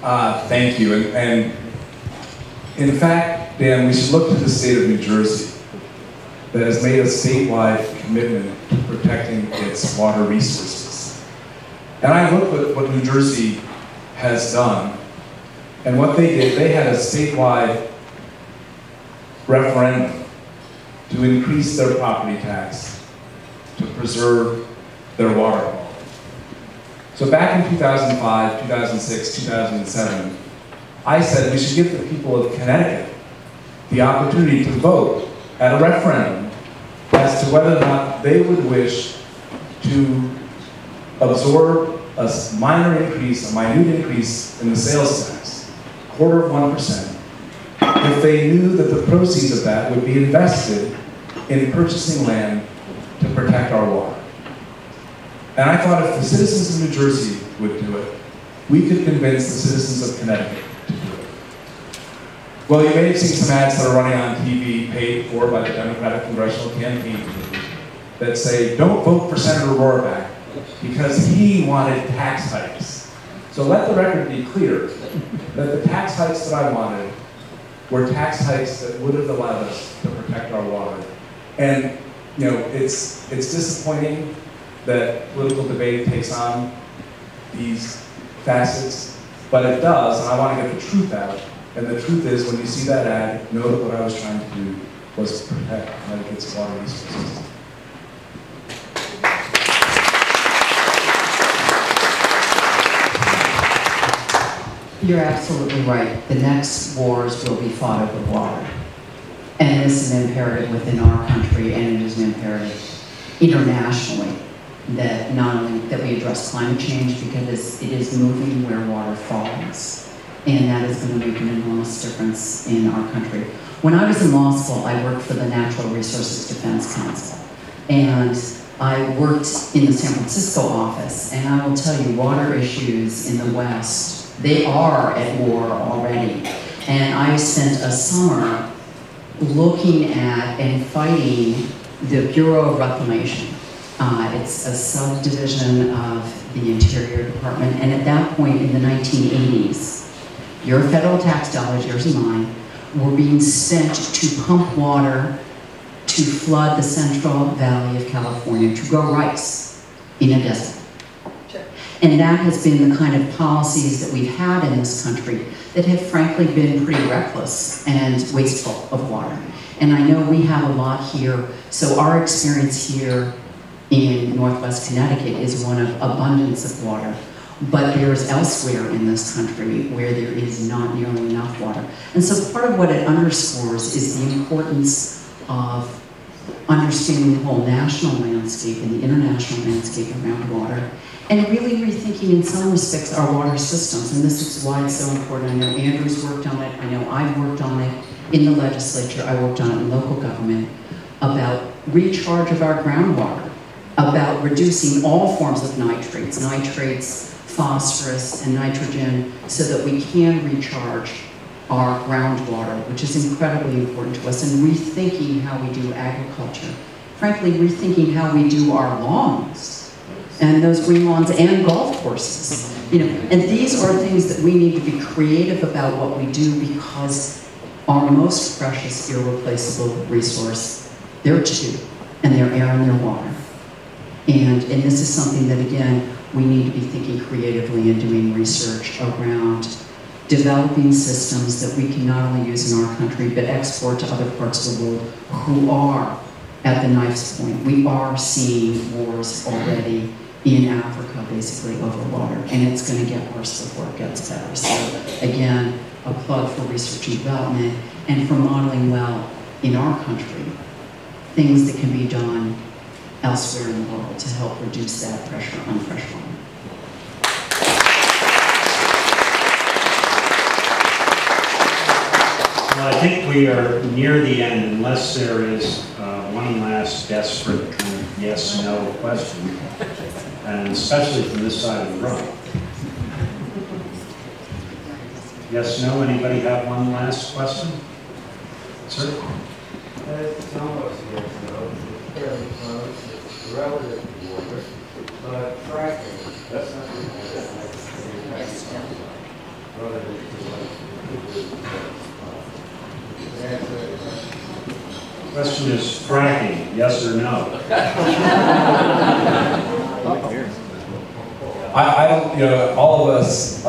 Thank you. And in fact, Dan, we should look to the state of New Jersey that has made a statewide commitment to protecting its water resources. And I looked at what New Jersey has done, and what they did, they had a statewide referendum to increase their property tax to preserve their water quality. So back in 2005, 2006, 2007, I said we should give the people of Connecticut the opportunity to vote at a referendum as to whether or not they would wish to absorb a minor increase, a minute increase in the sales tax, 1/4%, if they knew that the proceeds of that would be invested in purchasing land to protect our water. And I thought if the citizens of New Jersey would do it, we could convince the citizens of Connecticut to do it. Well, you may have seen some ads that are running on TV paid for by the Democratic Congressional Campaign that say, don't vote for Senator Roraback because he wanted tax hikes. So let the record be clear that the tax hikes that I wanted were tax hikes that would have allowed us to protect our water. And you know, it's disappointing that political debate takes on these facets, but it does, and I want to get the truth out. And the truth is, when you see that ad, know that what I was trying to do was protect Connecticut's water resources. You're absolutely right. The next wars will be fought over water. And this is an imperative within our country, and it is an imperative internationally that not only that we address climate change, because it is moving where water falls. And that is going to make an enormous difference in our country. When I was in law school, I worked for the Natural Resources Defense Council. And I worked in the San Francisco office, and I will tell you, water issues in the West, they are at war already. And I spent a summer looking at and fighting the Bureau of Reclamation. It's a subdivision of the Interior Department, and at that point in the 1980s, your federal tax dollars, yours and mine, were being spent to pump water to flood the Central Valley of California, to grow rice in a desert. Sure. And that has been the kind of policies that we've had in this country that have frankly been pretty reckless and wasteful of water. And I know we have a lot here, so our experience here in Northwest Connecticut is one of abundance of water. But there's elsewhere in this country where there is not nearly enough water. And so part of what it underscores is the importance of understanding the whole national landscape and the international landscape around water, and really rethinking in some respects our water systems. And this is why it's so important. I know Andrew's worked on it, I know I've worked on it in the legislature, I worked on it in local government, about recharge of our groundwater, about reducing all forms of nitrates, phosphorus, and nitrogen, so that we can recharge our groundwater, which is incredibly important to us, and rethinking how we do agriculture. Frankly, rethinking how we do our lawns, and those green lawns and golf courses. You know, and these are things that we need to be creative about what we do, because our most precious, irreplaceable resource, there are two, and they're air and their water. And this is something that, again, we need to be thinking creatively and doing research around developing systems that we can not only use in our country, but export to other parts of the world who are at the knife's point. We are seeing wars already in Africa, basically, over water, and it's going to get worse before it gets better. So, again, a plug for research and development, and for modeling well in our country things that can be done elsewhere in the world to help reduce that pressure on fresh water. Well, I think we are near the end, unless there is one last desperate kind of yes/no question, and especially from this side of the room. Yes, no, anybody have one last question? Sir? It's almost yes, no. It's fairly close. It's relative to water. But fracking, that's not the relative to Question is fracking, yes or no? I don't, you know, all of us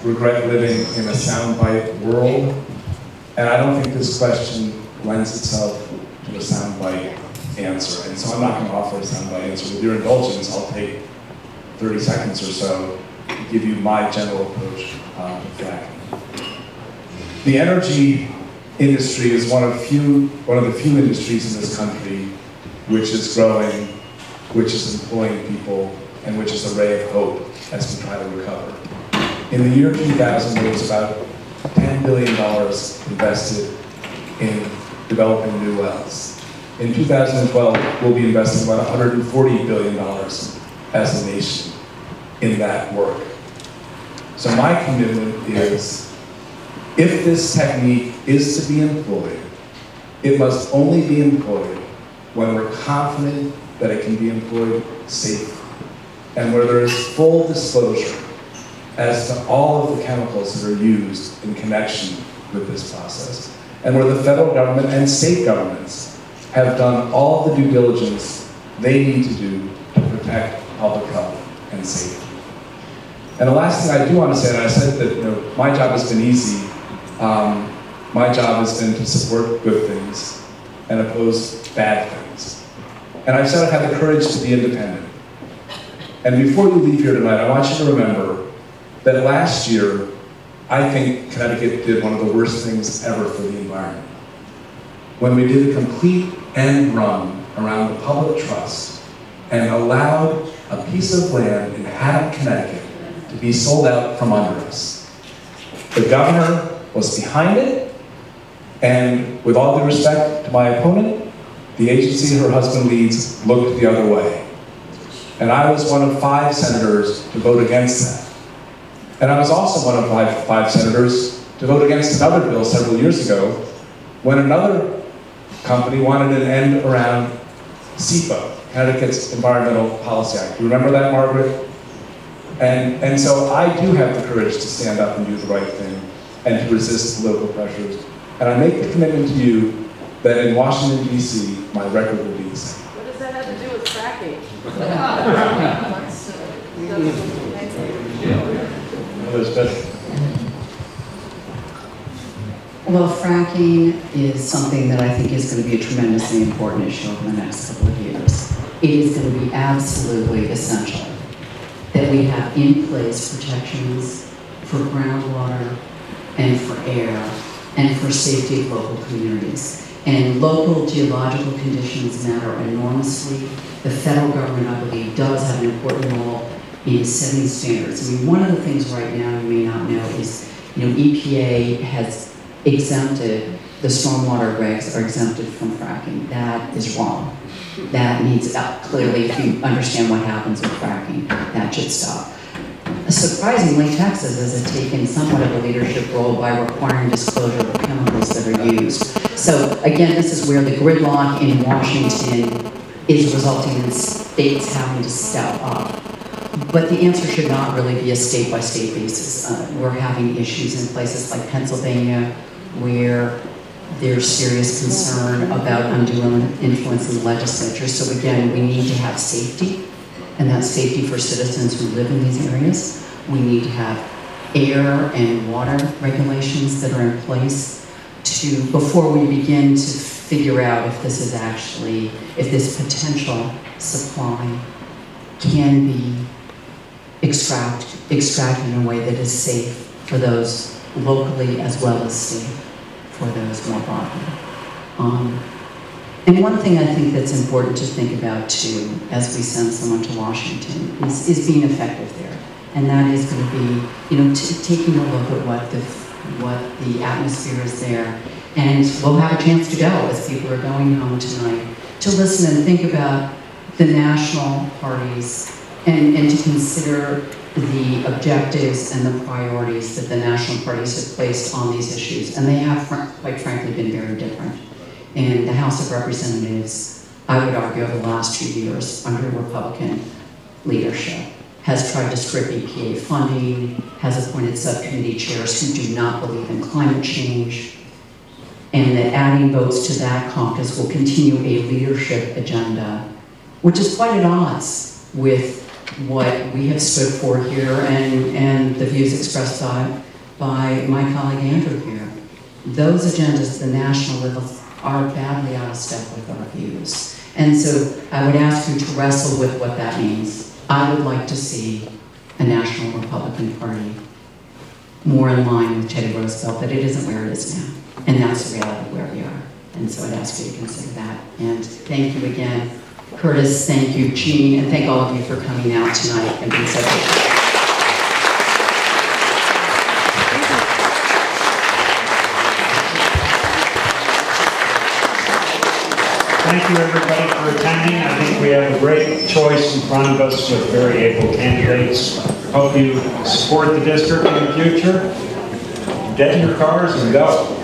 regret living in a soundbite world, and I don't think this question lends itself to a soundbite answer. And so I'm not going to offer a soundbite answer. With your indulgence, I'll take 30 seconds or so to give you my general approach to fracking. The energy industry is one of the few industries in this country which is growing, which is employing people, and which is a ray of hope as we try to recover. In the year 2000, there was about $10 billion invested in developing new wells. In 2012, we'll be investing about $140 billion as a nation in that work. So my commitment is, if this technique is to be employed, it must only be employed when we're confident that it can be employed safely, and where there is full disclosure as to all of the chemicals that are used in connection with this process, and where the federal government and state governments have done all the due diligence they need to do to protect public health and safety. And the last thing I do want to say, and I said that, you know, my job has been easy. My job has been to support good things and oppose bad things. And I've said I've had the courage to be independent. And before you leave here tonight, I want you to remember that last year, I think Connecticut did one of the worst things ever for the environment. When we did a complete end run around the public trust and allowed a piece of land in Haddam, Connecticut to be sold out from under us. The governor was behind it, and with all due respect to my opponent, the agency her husband leads looked the other way. And I was one of 5 senators to vote against that. And I was also one of five senators to vote against another bill several years ago when another company wanted an end around SEPA, Connecticut's Environmental Policy Act. You remember that, Margaret? And so I do have the courage to stand up and do the right thing and to resist political pressures. And I make the commitment to you that in Washington, D.C., my record will be the same. What does that have to do with fracking? Well, fracking is something that I think is going to be a tremendously important issue over the next couple of years. It is going to be absolutely essential that we have in place protections for groundwater and for air and for safety of local communities. And local geological conditions matter enormously. The federal government, I believe, does have an important role in setting standards. I mean, one of the things right now you may not know is, you know, EPA has exempted, the stormwater regs are exempted from fracking. That is wrong. That needs, clearly, if you understand what happens with fracking, that should stop. Surprisingly, Texas has taken somewhat of a leadership role by requiring disclosure of chemicals that are used. So again, this is where the gridlock in Washington is resulting in states having to step up. But the answer should not really be a state-by-state basis. We're having issues in places like Pennsylvania where there's serious concern about undue influence in the legislature. So again, we need to have safety, and that's safety for citizens who live in these areas. We need to have air and water regulations that are in place before we begin to figure out if this is actually, if this potential supply can be extracted in a way that is safe for those locally as well as safe for those more broadly. And one thing I think that's important to think about too, as we send someone to Washington, is being effective there. And that is going to be, you know, taking a look at what the atmosphere is there. And we'll have a chance to go as people are going home tonight to listen and think about the national parties and to consider the objectives and the priorities that the national parties have placed on these issues. And they have, quite frankly, been very different. And the House of Representatives, I would argue, over the last 2 years under Republican leadership, has tried to strip EPA funding, has appointed subcommittee chairs who do not believe in climate change, and that adding votes to that caucus will continue a leadership agenda, which is quite at odds with what we have stood for here and the views expressed by my colleague Andrew here. Those agendas at the national level are badly out of step with our views. And so I would ask you to wrestle with what that means. I would like to see a national Republican Party more in line with Teddy Roosevelt, but it isn't where it is now. And that's the reality of where we are. And so I'd ask you to consider that. And thank you again, Curtis, thank you, Jean, and thank all of you for coming out tonight and being so patient. Thank you, everybody, for attending. I think we have a great choice in front of us with very able candidates. Hope you support the district in the future. Get in your cars and go.